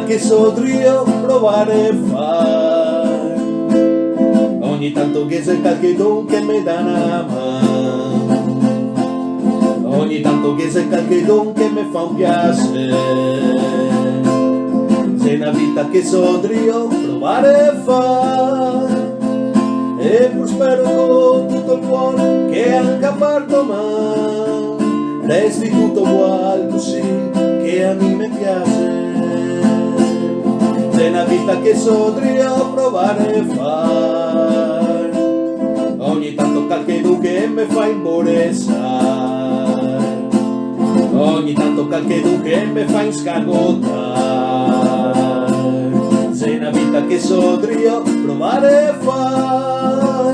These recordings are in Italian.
che sodrio provare a fare, ogni tanto che c'è qualche don che mi dà una mano, ogni tanto che c'è qualche don che mi fa un piacere, c'è una vita che sodrio provare a fare, e pur spero con tutto il cuore che anche a parto mai resti tutto uguale così che a me mi piace. C'è una vita che sodrio provare a fare, ogni tanto qualche che mi fa imboressare, ogni tanto qualche che mi fa inscagottare. C'è una vita che sodrio provare a fare,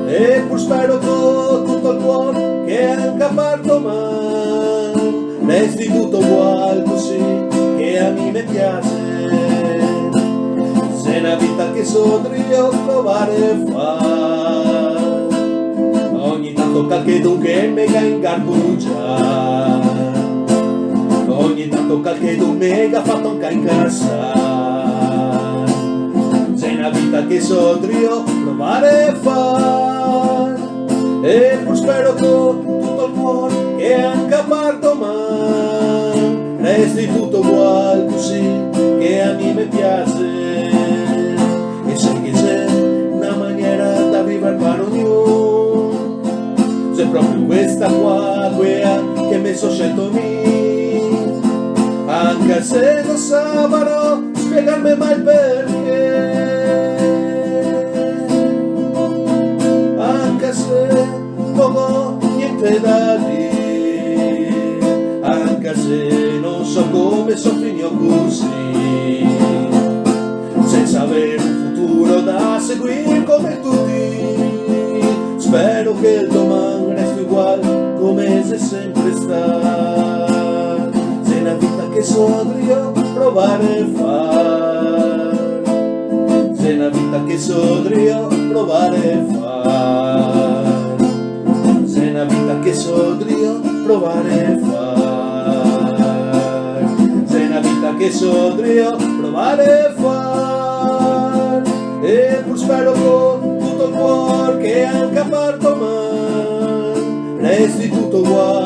e pur spero con tutto il cuore che anche a parto mai resti tutto uguale così che a me mi piace. C'è una vita che sodrio provare a fare, ogni tanto qualche che mi ga ingarbugiare, ogni tanto qualche mi ga fatto anche incassare. C'è una vita che sodrio provare a fare, e pur spero con tutto il cuore che anche a parto mai resti tutto uguale così che a me mi piace. E sai che c'è una maniera da vivere per ognuno, c'è proprio questa qua, quella che mi sono scelto me, anche se non saprò spiegarmi mai il perché, anche se non ho niente da dire, anche se non so come sono finito così, senza avere un futuro da seguire come tutti. Spero che il domani resti uguale come se sempre sta. C'è una vita che sodrio provare a fare, c'è una vita che sodrio provare a fare, c'è una vita che sodrio provare a fare, c'è una vita che sodrio provare a fare, e pur spero con tutto il cuore che anche a parto mai resti tutto uguale